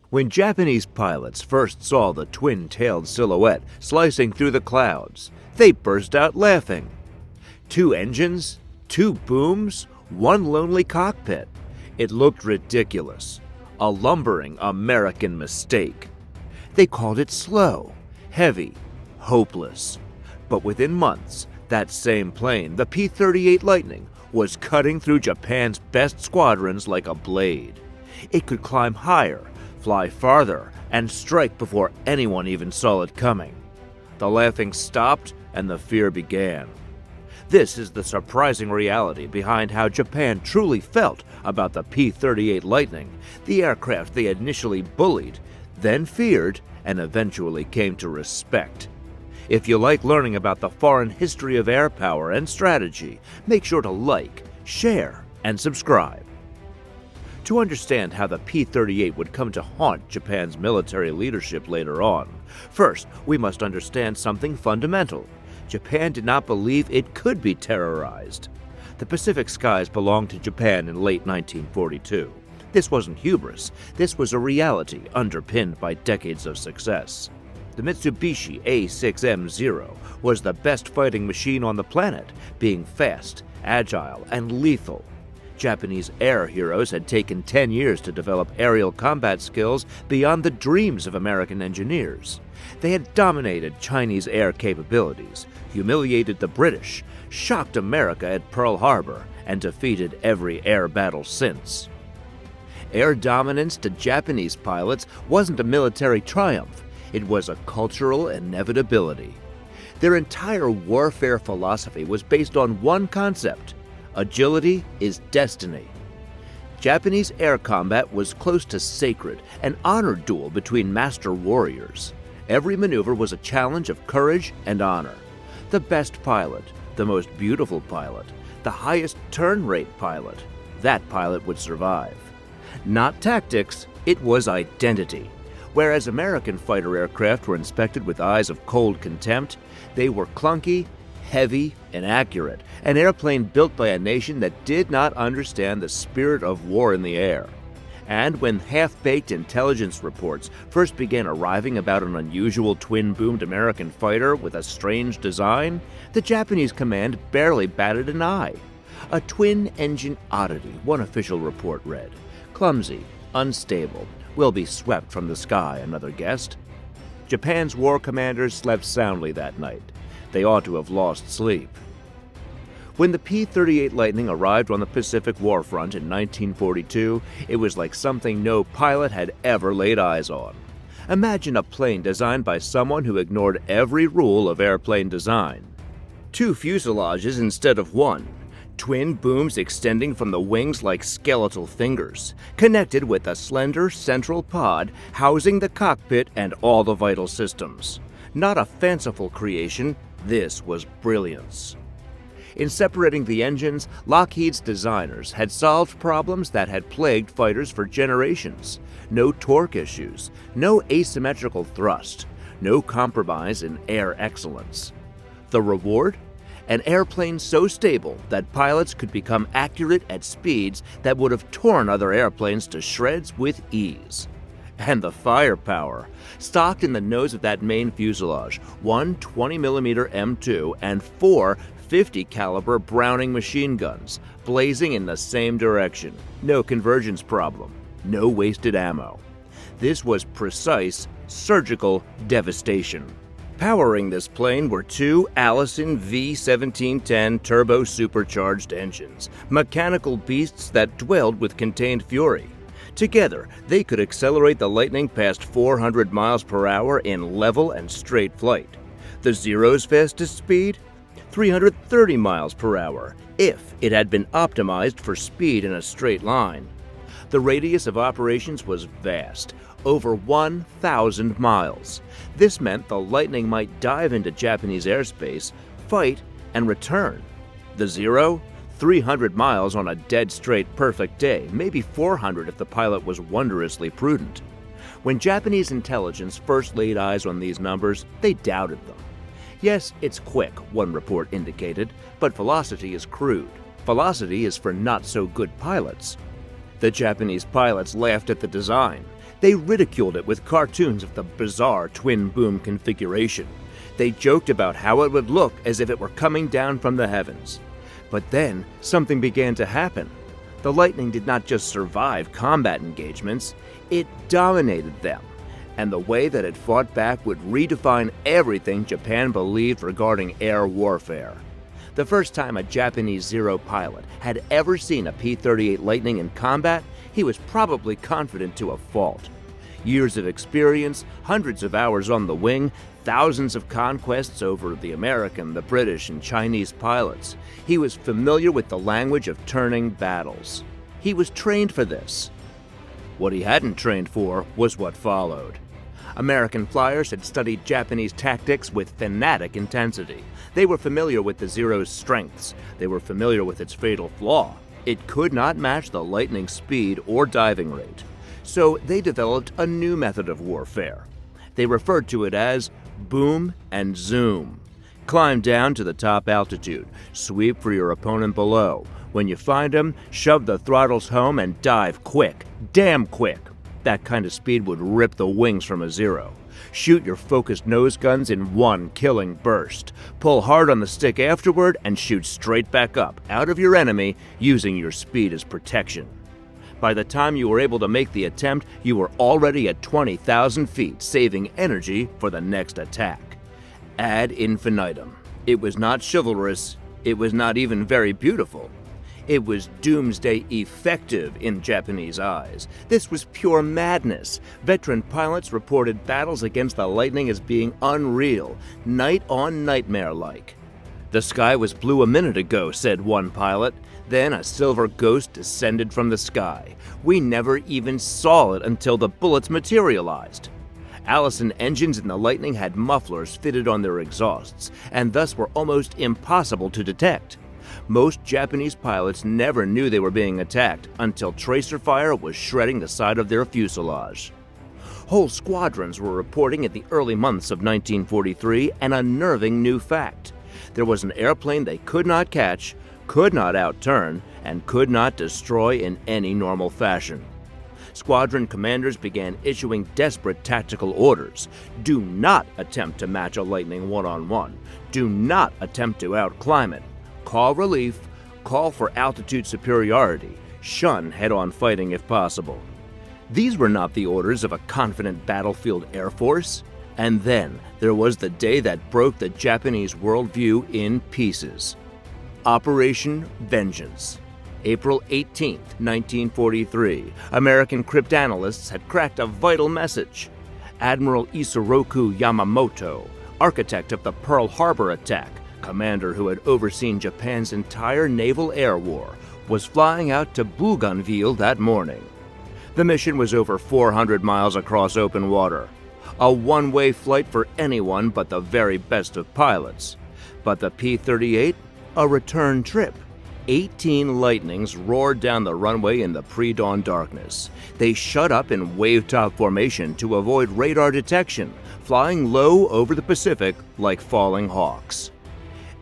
When Japanese pilots first saw the twin-tailed silhouette slicing through the clouds, they burst out laughing. 2 engines, 2 booms, 1 lonely cockpit. It looked ridiculous. A lumbering American mistake. They called it slow, heavy, hopeless. But within months, that same plane, the P-38 Lightning, was cutting through Japan's best squadrons like a blade. It could climb higher, fly farther, and strike before anyone even saw it coming. The laughing stopped and the fear began. This is the surprising reality behind how Japan truly felt about the P-38 Lightning, the aircraft they initially bullied, then feared, and eventually came to respect. If you like learning about the foreign history of air power and strategy, make sure to like, share, and subscribe. To understand how the P-38 would come to haunt Japan's military leadership later on, first we must understand something fundamental. Japan did not believe it could be terrorized. The Pacific skies belonged to Japan in late 1942. This wasn't hubris, this was a reality underpinned by decades of success. The Mitsubishi A6M0 was the best fighting machine on the planet, being fast, agile, and lethal. Japanese air heroes had taken 10 years to develop aerial combat skills beyond the dreams of American engineers. They had dominated Chinese air capabilities, humiliated the British, shocked America at Pearl Harbor, and defeated every air battle since. Air dominance to Japanese pilots wasn't a military triumph, it was a cultural inevitability. Their entire warfare philosophy was based on one concept: agility is destiny. Japanese air combat was close to sacred, an honor duel between master warriors. Every maneuver was a challenge of courage and honor. The best pilot, the most beautiful pilot, the highest turn rate pilot, that pilot would survive. Not tactics, it was identity. Whereas American fighter aircraft were inspected with eyes of cold contempt, they were clunky, heavy, and accurate, an airplane built by a nation that did not understand the spirit of war in the air. And when half-baked intelligence reports first began arriving about an unusual twin-boomed American fighter with a strange design, the Japanese command barely batted an eye. A twin-engine oddity, one official report read. Clumsy, unstable, will be swept from the sky, another guessed. Japan's war commanders slept soundly that night. They ought to have lost sleep. When the P-38 Lightning arrived on the Pacific warfront in 1942, it was like something no pilot had ever laid eyes on. Imagine a plane designed by someone who ignored every rule of airplane design. 2 fuselages instead of 1. Twin booms extending from the wings like skeletal fingers, connected with a slender central pod housing the cockpit and all the vital systems. Not a fanciful creation, this was brilliance. In separating the engines, Lockheed's designers had solved problems that had plagued fighters for generations. No torque issues, no asymmetrical thrust, no compromise in air excellence. The reward? An airplane so stable that pilots could become accurate at speeds that would have torn other airplanes to shreds with ease. And the firepower. Stocked in the nose of that main fuselage, 1 20mm M2 and 4 50 caliber Browning machine guns, blazing in the same direction. No convergence problem, no wasted ammo. This was precise, surgical devastation. Powering this plane were 2 Allison V1710 turbo-supercharged engines, mechanical beasts that dwelled with contained fury. Together, they could accelerate the Lightning past 400 miles per hour in level and straight flight. The Zero's fastest speed? 330 miles per hour, if it had been optimized for speed in a straight line. The radius of operations was vast, over 1,000 miles. This meant the Lightning might dive into Japanese airspace, fight, and return. The Zero? 300 miles on a dead straight perfect day, maybe 400 if the pilot was wondrously prudent. When Japanese intelligence first laid eyes on these numbers, they doubted them. Yes, it's quick, one report indicated, but velocity is crude. Velocity is for not-so-good pilots. The Japanese pilots laughed at the design. They ridiculed it with cartoons of the bizarre twin-boom configuration. They joked about how it would look as if it were coming down from the heavens. But then, something began to happen. The Lightning did not just survive combat engagements, it dominated them. And the way that it fought back would redefine everything Japan believed regarding air warfare. The first time a Japanese Zero pilot had ever seen a P-38 Lightning in combat, he was probably confident to a fault. Years of experience, hundreds of hours on the wing, thousands of conquests over the American, the British, and Chinese pilots. He was familiar with the language of turning battles. He was trained for this. What he hadn't trained for was what followed. American flyers had studied Japanese tactics with fanatic intensity. They were familiar with the Zero's strengths. They were familiar with its fatal flaw. It could not match the Lightning's speed or diving rate. So they developed a new method of warfare. They referred to it as boom and zoom. Climb down to the top altitude, sweep for your opponent below. When you find him, shove the throttles home and dive quick, damn quick. That kind of speed would rip the wings from a Zero. Shoot your focused nose guns in one killing burst. Pull hard on the stick afterward and shoot straight back up, out of your enemy, using your speed as protection. By the time you were able to make the attempt, you were already at 20,000 feet, saving energy for the next attack. Ad infinitum. It was not chivalrous. It was not even very beautiful. It was doomsday effective in Japanese eyes. This was pure madness. Veteran pilots reported battles against the Lightning as being unreal, night-on nightmare-like. "The sky was blue a minute ago," said one pilot. "Then a silver ghost descended from the sky. We never even saw it until the bullets materialized." Allison engines in the Lightning had mufflers fitted on their exhausts, and thus were almost impossible to detect. Most Japanese pilots never knew they were being attacked until tracer fire was shredding the side of their fuselage. Whole squadrons were reporting in the early months of 1943 an unnerving new fact. There was an airplane they could not catch, could not outturn, and could not destroy in any normal fashion. Squadron commanders began issuing desperate tactical orders. Do not attempt to match a Lightning one-on-one. Do not attempt to outclimb it. Call relief, call for altitude superiority, shun head-on fighting if possible. These were not the orders of a confident battlefield air force. And then there was the day that broke the Japanese worldview in pieces. Operation Vengeance. April 18, 1943, American cryptanalysts had cracked a vital message. Admiral Isoroku Yamamoto, architect of the Pearl Harbor attack, commander who had overseen Japan's entire naval air war, was flying out to Bougainville that morning. The mission was over 400 miles across open water. A one-way flight for anyone but the very best of pilots. But the P-38? A return trip. 18 Lightnings roared down the runway in the pre-dawn darkness. They shut up in wave-top formation to avoid radar detection, flying low over the Pacific like falling hawks.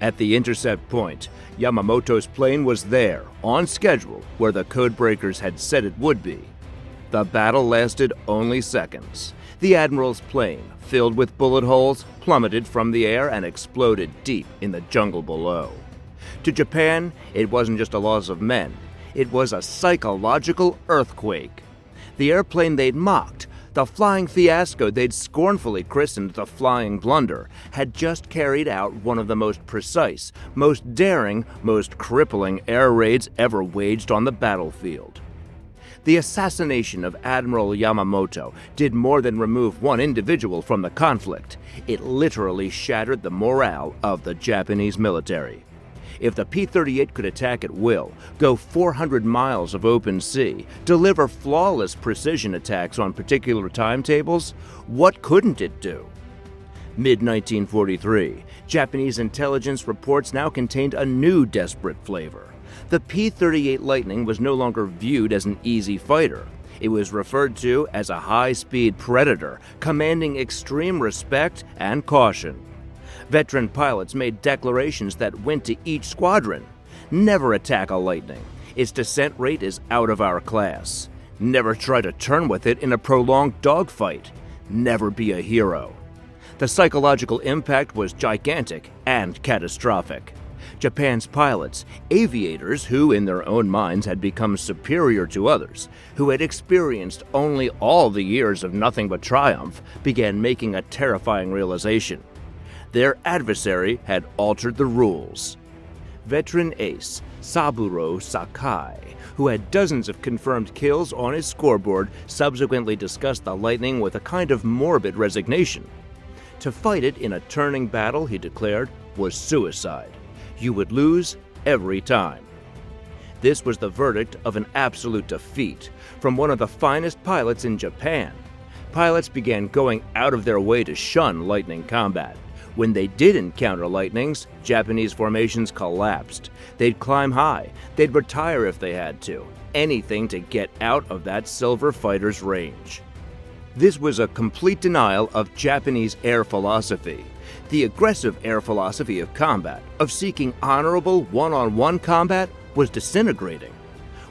At the intercept point, Yamamoto's plane was there, on schedule, where the codebreakers had said it would be. The battle lasted only seconds. The Admiral's plane, filled with bullet holes, plummeted from the air and exploded deep in the jungle below. To Japan, it wasn't just a loss of men. It was a psychological earthquake. The airplane they'd mocked, the flying fiasco they'd scornfully christened the flying blunder, had just carried out one of the most precise, most daring, most crippling air raids ever waged on the battlefield. The assassination of Admiral Yamamoto did more than remove one individual from the conflict. It literally shattered the morale of the Japanese military. If the P-38 could attack at will, go 400 miles of open sea, deliver flawless precision attacks on particular timetables, what couldn't it do? Mid-1943, Japanese intelligence reports now contained a new desperate flavor. The P-38 Lightning was no longer viewed as an easy fighter. It was referred to as a high-speed predator, commanding extreme respect and caution. Veteran pilots made declarations that went to each squadron. Never attack a Lightning. Its descent rate is out of our class. Never try to turn with it in a prolonged dogfight. Never be a hero. The psychological impact was gigantic and catastrophic. Japan's pilots, aviators who in their own minds had become superior to others, who had experienced only all the years of nothing but triumph, began making a terrifying realization. Their adversary had altered the rules. Veteran ace Saburo Sakai, who had dozens of confirmed kills on his scoreboard, subsequently discussed the Lightning with a kind of morbid resignation. To fight it in a turning battle, he declared, was suicide. You would lose every time. This was the verdict of an absolute defeat from one of the finest pilots in Japan. Pilots began going out of their way to shun Lightning combat. When they did encounter Lightnings, Japanese formations collapsed. They'd climb high, they'd retire if they had to, anything to get out of that silver fighter's range. This was a complete denial of Japanese air philosophy. The aggressive air philosophy of combat, of seeking honorable one-on-one combat, was disintegrating.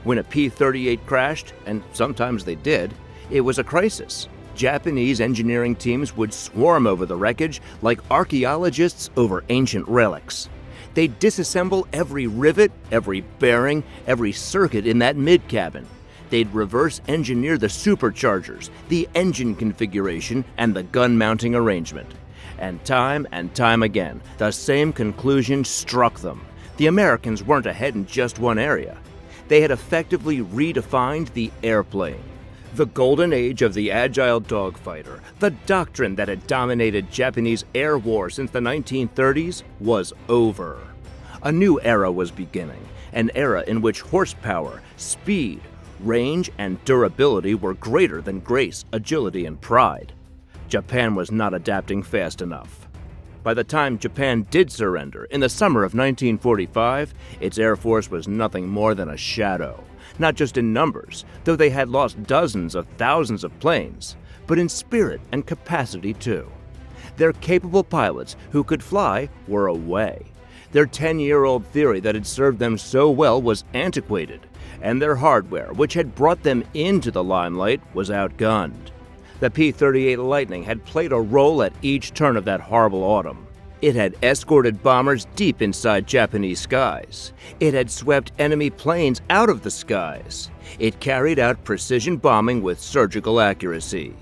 When a P-38 crashed, and sometimes they did, it was a crisis. Japanese engineering teams would swarm over the wreckage like archaeologists over ancient relics. They'd disassemble every rivet, every bearing, every circuit in that mid-cabin. They'd reverse engineer the superchargers, the engine configuration, and the gun mounting arrangement. And time again, the same conclusion struck them. The Americans weren't ahead in just one area. They had effectively redefined the airplane. The golden age of the agile dogfighter, the doctrine that had dominated Japanese air war since the 1930s, was over. A new era was beginning, an era in which horsepower, speed, range, and durability were greater than grace, agility, and pride. Japan was not adapting fast enough. By the time Japan did surrender in the summer of 1945, its air force was nothing more than a shadow. Not just in numbers, though they had lost dozens of thousands of planes, but in spirit and capacity too. Their capable pilots who could fly were away. Their 10-year-old theory that had served them so well was antiquated, and their hardware, which had brought them into the limelight, was outgunned. The P-38 Lightning had played a role at each turn of that horrible autumn. It had escorted bombers deep inside Japanese skies. It had swept enemy planes out of the skies. It carried out precision bombing with surgical accuracy.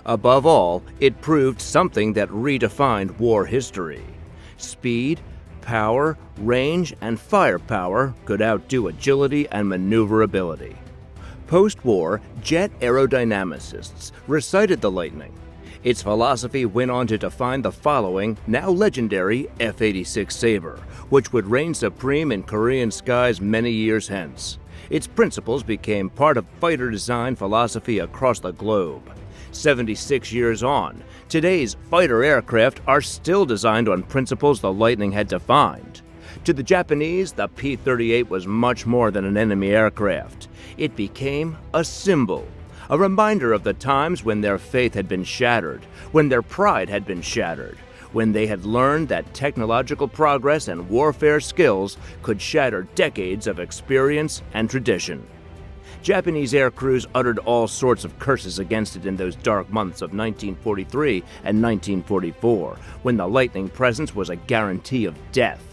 Above all, it proved something that redefined war history. Speed, power, range, and firepower could outdo agility and maneuverability. Post-war, jet aerodynamicists recited the Lightning. Its philosophy went on to define the following, now legendary F-86 Sabre, which would reign supreme in Korean skies many years hence. Its principles became part of fighter design philosophy across the globe. 76 years on, today's fighter aircraft are still designed on principles the Lightning had defined. To the Japanese, the P-38 was much more than an enemy aircraft. It became a symbol, a reminder of the times when their faith had been shattered, when their pride had been shattered, when they had learned that technological progress and warfare skills could shatter decades of experience and tradition. Japanese air crews uttered all sorts of curses against it in those dark months of 1943 and 1944, when the Lightning presence was a guarantee of death.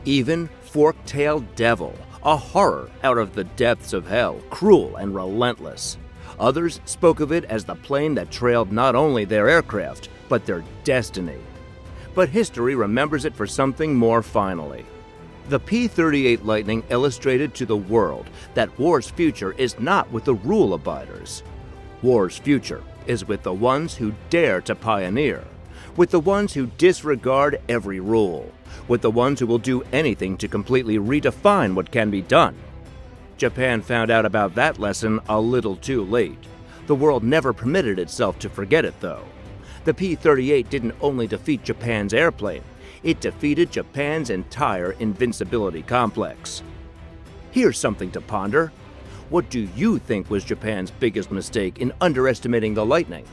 Even Fork-tailed Devil, a horror out of the depths of hell, cruel and relentless. Others spoke of it as the plane that trailed not only their aircraft, but their destiny. But history remembers it for something more finally. The P-38 Lightning illustrated to the world that war's future is not with the rule-abiders. War's future is with the ones who dare to pioneer, with the ones who disregard every rule, with the ones who will do anything to completely redefine what can be done. Japan found out about that lesson a little too late. The world never permitted itself to forget it, though. The P-38 didn't only defeat Japan's airplane, it defeated Japan's entire invincibility complex. Here's something to ponder. What do you think was Japan's biggest mistake in underestimating the Lightning?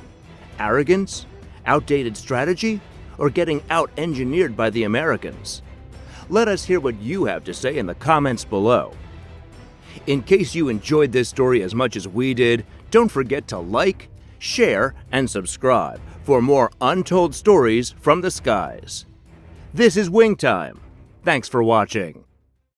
Arrogance? Outdated strategy? Or getting out-engineered by the Americans? Let us hear what you have to say in the comments below. In case you enjoyed this story as much as we did, don't forget to like, share, and subscribe for more untold stories from the skies. This is Wing Time. Thanks for watching.